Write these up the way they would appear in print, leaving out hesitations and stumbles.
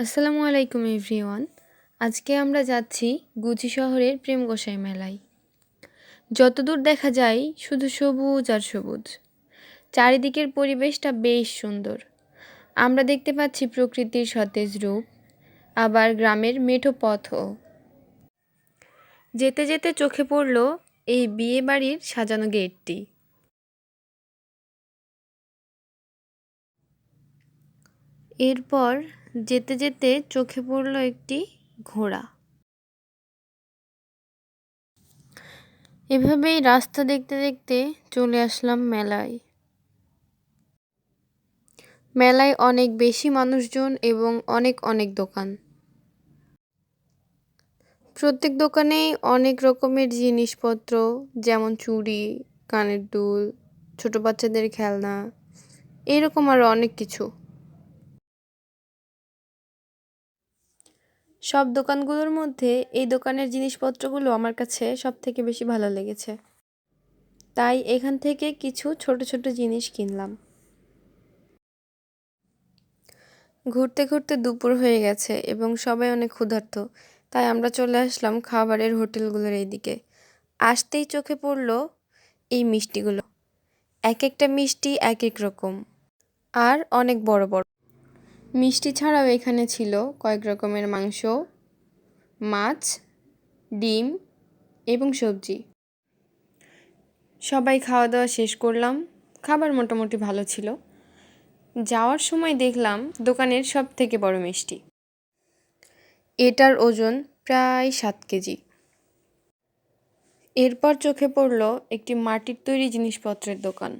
আসসালামু আলাইকুম এভরিওয়ান। আজকে আমরা যাচ্ছি গুচি শহরের প্রেম গোসাই মেলায়। যতদূর দেখা যায় শুধু সবুজ আর সবুজ। চারিদিকের পরিবেশটা বেশ সুন্দর। আমরা দেখতে পাচ্ছি প্রকৃতির সতেজ রূপ, আবার গ্রামের মেঠো পথও। যেতে যেতে চোখে পড়ল এই বিয়ে বাড়ির সাজানো গেটটি। এরপর যেতে যেতে চোখে পড়ল একটি ঘোড়া। এভাবেই রাস্তা দেখতে দেখতে চলে আসলাম মেলায়। মেলায় অনেক বেশি মানুষজন এবং অনেক অনেক দোকান। প্রত্যেক দোকানেই অনেক রকমের জিনিসপত্র, যেমন চুড়ি, কানের দুল, ছোট বাচ্চাদের খেলনা, এরকম আরও অনেক কিছু। সব দোকানগুলোর মধ্যে এই দোকানের জিনিসপত্রগুলো আমার কাছে সব থেকে বেশি ভালো লেগেছে, তাই এখান থেকে কিছু ছোট ছোট জিনিস কিনলাম। ঘুরতে ঘুরতে দুপুর হয়ে গেছে এবং সবাই অনেক ক্ষুধার্ত, তাই আমরা চলে আসলাম খাবারের হোটেলগুলোর এইদিকে। আসতেই চোখে পড়ল এই মিষ্টিগুলো। এক একটা মিষ্টি এক এক রকম আর অনেক বড় বড়। মিষ্টি ছাড়াও এখানে ছিল কয়েক রকমের মাংস, মাছ, ডিম এবং সবজি। সবাই খাওয়া দাওয়া শেষ করলাম। খাবার মোটামুটি ভালো ছিল। যাওয়ার সময় দেখলাম দোকানের সব থেকে বড় মিষ্টি। এটার ওজন প্রায় 7 কেজি। এরপর চোখে পড়ল একটি মাটির তৈরি জিনিসপত্রের দোকান।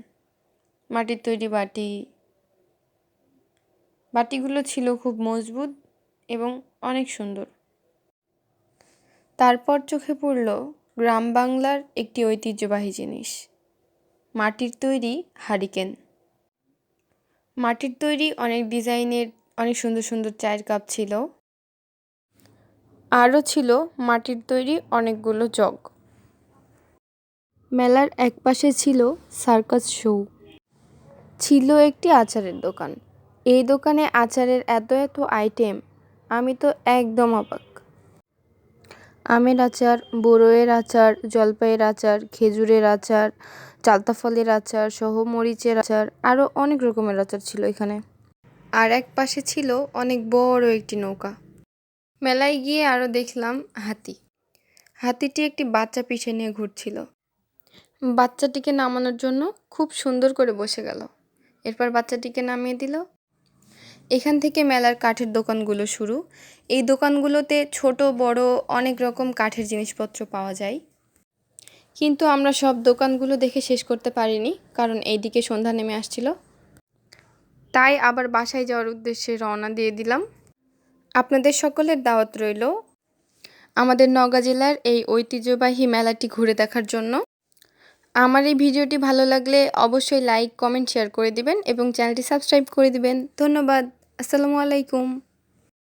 মাটির তৈরি বাটিগুলো ছিল খুব মজবুত এবং অনেক সুন্দর। তারপর চোখে পড়ল গ্রাম বাংলার একটি ঐতিহ্যবাহী জিনিস, মাটির তৈরি হারিকেন। মাটির তৈরি অনেক ডিজাইনের অনেক সুন্দর সুন্দর চায়ের কাপ ছিল। আরও ছিল মাটির তৈরি অনেকগুলো জগ। মেলার একপাশে ছিল সার্কাস শো। ছিল একটি আচারের দোকান। এই দোকানে আচারের এত এত আইটেম, আমি তো একদম অবাক। আমের আচার, বড়ইয়ের আচার, জলপাইয়ের আচার, খেজুরের আচার, চালতা ফলের আচার সহ মরিচের আচার, আরও অনেক রকমের আচার ছিল এখানে। আর এক পাশে ছিল অনেক বড় একটি নৌকা। মেলায় গিয়ে আরও দেখলাম হাতি। হাতিটি একটি বাচ্চা পিঠে নিয়ে ঘুরছিল। বাচ্চাটিকে নামানোর জন্য খুব সুন্দর করে বসে গেল। এরপর বাচ্চাটিকে নামিয়ে দিল। এখান থেকে মেলার কাঠের দোকানগুলো শুরু। এই দোকানগুলোতে ছোট বড় অনেক রকম কাঠের জিনিসপত্র পাওয়া যায়, কিন্তু আমরা সব দোকানগুলো দেখে শেষ করতে পারিনি, কারণ এইদিকে সন্ধ্যা নেমে আসছিল। তাই আবার বাসায় যাওয়ার উদ্দেশ্যে রওনা দিয়ে দিলাম। আপনাদের সকলের দাওয়াত রইল আমাদের নওগাঁ জেলার এই ঐতিহ্যবাহী মেলাটি ঘুরে দেখার জন্য। আমার এই ভিডিওটি ভালো লাগলে অবশ্যই লাইক, কমেন্ট, শেয়ার করে দিবেন এবং চ্যানেলটি সাবস্ক্রাইব করে দিবেন। ধন্যবাদ। আসসালামু আলাইকুম।